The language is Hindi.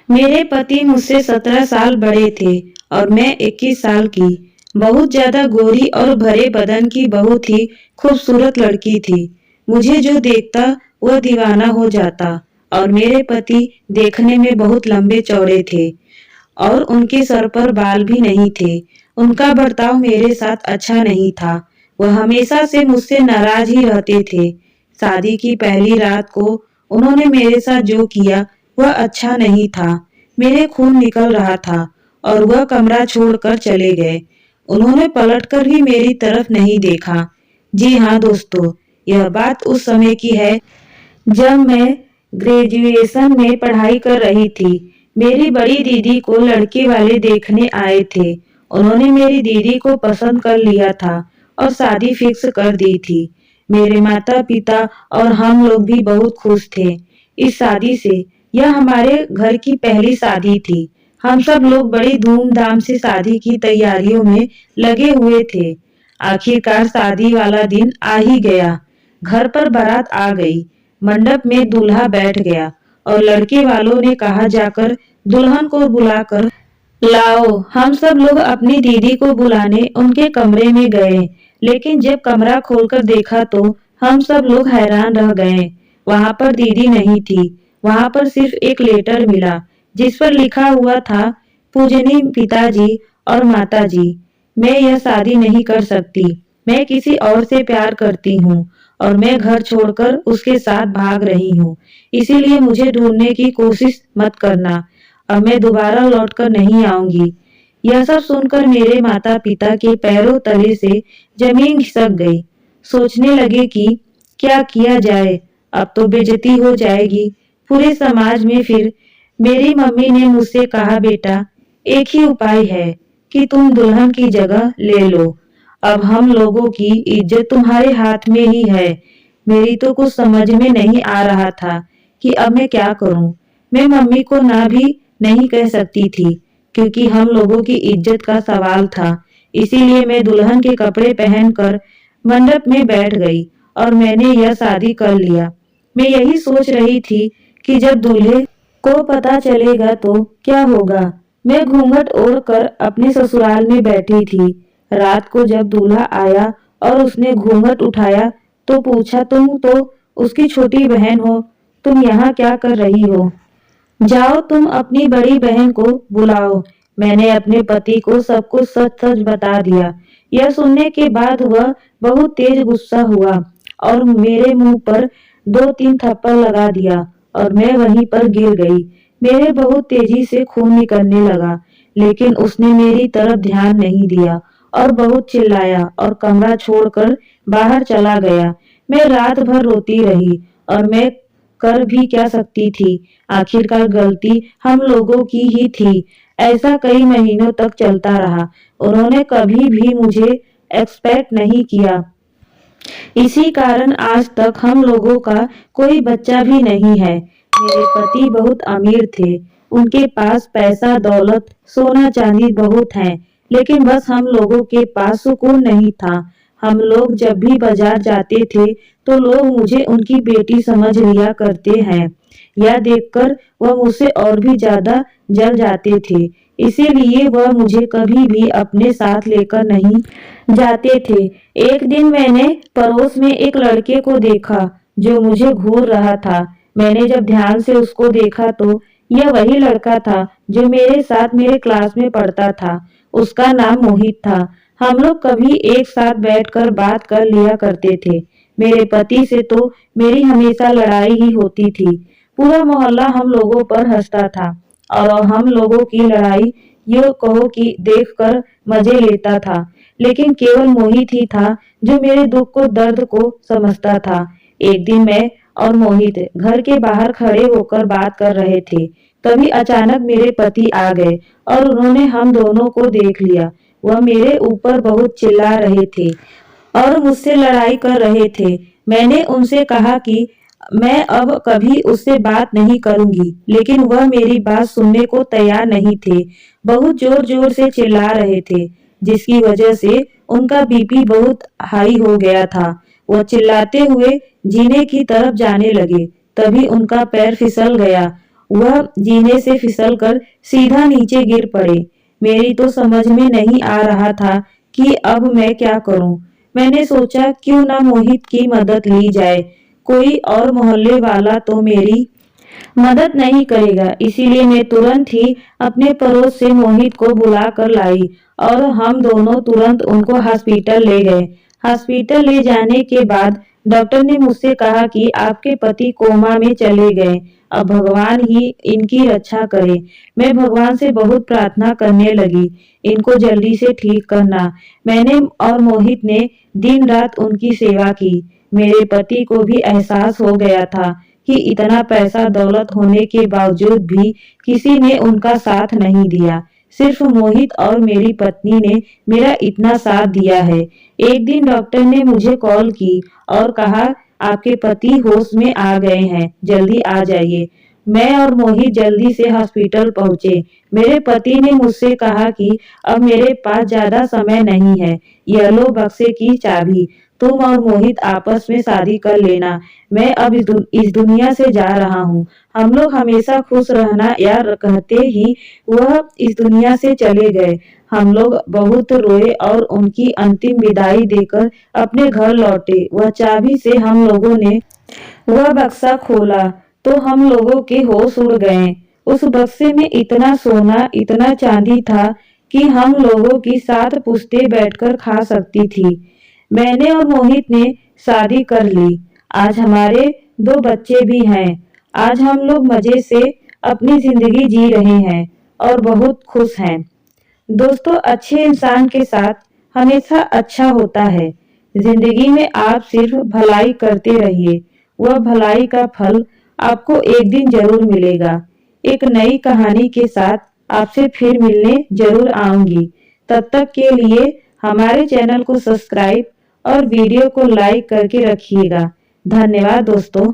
मेरे पति मुझसे 17 साल बड़े थे और मैं 21 साल की। बहुत ज्यादा गोरी और भरे बदन की बहुत ही खूबसूरत लड़की थी। मुझे जो देखता वह दीवाना हो जाता। और मेरे पति देखने में बहुत लंबे चौड़े थे और उनके सर पर बाल भी नहीं थे। उनका बर्ताव मेरे साथ अच्छा नहीं था। वह हमेशा से मुझसे नाराज ही रहते थे। शादी की पहली रात को उन्होंने मेरे साथ जो किया वह अच्छा नहीं था। मेरे खून निकल रहा था और वह कमरा छोड़कर चले गए। उन्होंने पलटकर भी मेरी तरफ नहीं देखा। जी हाँ दोस्तों, यह बात उस समय की है जब मैं ग्रेजुएशन में पढ़ाई कर रही थी। मेरी बड़ी दीदी को लड़के वाले देखने आए थे। उन्होंने मेरी दीदी को पसंद कर लिया था और शादी फिक्स कर दी थी। मेरे माता पिता और हम लोग भी बहुत खुश थे इस शादी से। यह हमारे घर की पहली शादी थी। हम सब लोग बड़ी धूमधाम से शादी की तैयारियों में लगे हुए थे। आखिरकार शादी वाला दिन आ ही गया। घर पर बारात आ गई। मंडप में दूल्हा बैठ गया और लड़के वालों ने कहा जाकर दुल्हन को बुलाकर लाओ। हम सब लोग अपनी दीदी को बुलाने उनके कमरे में गए, लेकिन जब कमरा खोलकर देखा तो हम सब लोग हैरान रह गए। वहां पर दीदी नहीं थी। वहां पर सिर्फ एक लेटर मिला जिस पर लिखा हुआ था, पूजनीय पिताजी और माताजी, मैं यह शादी नहीं कर सकती। मैं किसी और से प्यार करती हूँ और मैं घर छोड़कर उसके साथ भाग रही हूँ। इसीलिए मुझे ढूंढने की कोशिश मत करना। अब मैं दोबारा लौटकर नहीं आऊंगी। यह सब सुनकर मेरे माता पिता के पैरों तले से जमीन खिसक गई। सोचने लगे कि क्या किया जाए, अब तो बेइज्जती हो जाएगी पूरे समाज में। फिर मेरी मम्मी ने मुझसे कहा, बेटा एक ही उपाय है कि तुम दुल्हन की जगह ले लो। अब हम लोगों की इज्जत तुम्हारे हाथ में ही है। मेरी तो कुछ समझ में नहीं आ रहा था कि अब मैं क्या करूं। मैं मम्मी को ना भी नहीं कह सकती थी क्योंकि हम लोगों की इज्जत का सवाल था। इसीलिए मैं दुल्हन के कपड़े पहनकर मंडप में बैठ गई और मैंने यह शादी कर लिया। मैं यही सोच रही थी कि जब दूल्हे को पता चलेगा तो क्या होगा। मैं घूंघट ओढ़कर अपने ससुराल में बैठी थी। रात को जब दूल्हा आया और उसने घूंघट उठाया तो पूछा, तुम तो उसकी छोटी बहन हो, तुम यहाँ क्या कर रही हो? जाओ तुम अपनी बड़ी बहन को बुलाओ। मैंने अपने पति को सब कुछ सच सच बता दिया। यह सुनने के बाद वह बहुत तेज गुस्सा हुआ और मेरे मुंह पर 2-3 थप्पड़ लगा दिया और मैं वहीं पर गिर गई। मेरे बहुत तेजी से खून निकलने लगा, लेकिन उसने मेरी तरफ ध्यान नहीं दिया और बहुत चिल्लाया और कमरा छोड़कर बाहर चला गया। मैं रात भर रोती रही और मैं कर भी क्या सकती थी। आखिरकार गलती हम लोगों की ही थी। ऐसा कई महीनों तक चलता रहा। उन्होंने कभी भी मुझे एक्सपेक्ट नहीं किया। इसी कारण आज तक हम लोगों का कोई बच्चा भी नहीं है। मेरे पति बहुत अमीर थे। उनके पास पैसा दौलत सोना चांदी बहुत है, लेकिन बस हम लोगों के पास सुकून नहीं था। हम लोग जब भी बाजार जाते थे तो लोग मुझे उनकी बेटी समझ लिया करते हैं। यह देखकर वह मुझसे और भी ज्यादा जल जाते थे। इसीलिए वह मुझे कभी भी अपने साथ लेकर नहीं जाते थे। एक दिन मैंने पड़ोस में एक लड़के को देखा जो मुझे घूर रहा था। मैंने जब ध्यान से उसको देखा तो यह वही लड़का था जो मेरे साथ मेरे क्लास में पढ़ता था। उसका नाम मोहित था। हम लोग कभी एक साथ बैठकर बात कर लिया करते थे। मेरे पति से तो मेरी हमेशा लड़ाई ही होती थी। पूरा मोहल्ला हम लोगों पर हंसता था और हम लोगों की लड़ाई यूं कहो कि देखकर मजे लेता था। लेकिन केवल मोहित ही था जो मेरे दुख को दर्द को समझता था। एक दिन मैं और मोहित घर के बाहर खड़े होकर बात कर रहे थे। तभी अचानक मेरे पति आ गए और उन्होंने हम दोनों को देख लिया। वह मेरे ऊपर बहुत चिल्ला रहे थे और मुझसे लड़ाई कर रहे थे। मैंने उनसे कहा कि मैं अब कभी उससे बात नहीं करूंगी, लेकिन वह मेरी बात सुनने को तैयार नहीं थे। बहुत जोर जोर से चिल्ला रहे थे, जिसकी वजह से उनका बीपी बहुत हाई हो गया था। वह चिल्लाते हुए जीने की तरफ जाने लगे। तभी उनका पैर फिसल गया वह जीने से फिसलकर सीधा नीचे गिर पड़े। मेरी तो समझ में नहीं आ रहा था कि अब मैं क्या करूं। मैंने सोचा क्यों ना मोहित की मदद ली जाए। कोई और मोहल्ले वाला तो मेरी मदद नहीं करेगा, इसीलिए मैं तुरंत ही अपने पड़ोस से मोहित को बुला कर लाई और हम दोनों तुरंत उनको हॉस्पिटल ले गए। हॉस्पिटल ले जाने के बाद डॉक्टर ने मुझसे कहा कि आपके पति कोमा में चले गए, अब भगवान ही इनकी रक्षा करे। मैं भगवान से बहुत प्रार्थना करने लगी, इनको जल्दी से ठीक करना। मैंने और मोहित ने दिन रात उनकी सेवा की। मेरे पति को भी एहसास हो गया था कि इतना पैसा दौलत होने के बावजूद भी किसी ने उनका साथ नहीं दिया। सिर्फ मोहित और मेरी पत्नी ने मेरा इतना साथ दिया है। एक दिन डॉक्टर ने मुझे कॉल की और कहा आपके पति होश में आ गए हैं, जल्दी आ जाइए। मैं और मोहित जल्दी से हॉस्पिटल पहुंचे। मेरे पति ने मुझसे कहा कि अब मेरे पास ज्यादा समय नहीं है, यह लो बक्से की चाबी, तुम और मोहित आपस में शादी कर लेना। मैं अब इस दुनिया से जा रहा हूँ। हम लोग हमेशा खुश रहना यार कहते ही वह इस दुनिया से चले गए। हम लोग बहुत रोए और उनकी अंतिम विदाई देकर अपने घर लौटे। वह चाबी से हम लोगों ने वह बक्सा खोला तो हम लोगों के होश उड़ गए। उस बक्से में इतना सोना, इतना चांदी था कि हम लोगों की 7 पुश्तें बैठकर खा सकती थी। मैंने और मोहित ने शादी कर ली। आज हमारे 2 बच्चे भी हैं। आज हम लोग मजे से अपनी जिंदगी जी रहे हैं और बहुत खुश हैं। दोस्तों, अच्छे इंसान के साथ हमेशा अच्छा होता है। जिंदगी में आप सिर्फ भलाई करते रहिए, वह भलाई का फल आपको एक दिन जरूर मिलेगा। एक नई कहानी के साथ आपसे फिर मिलने जरूर आऊंगी। तब तक के लिए हमारे चैनल को सब्सक्राइब और वीडियो को लाइक करके रखिएगा। धन्यवाद दोस्तों।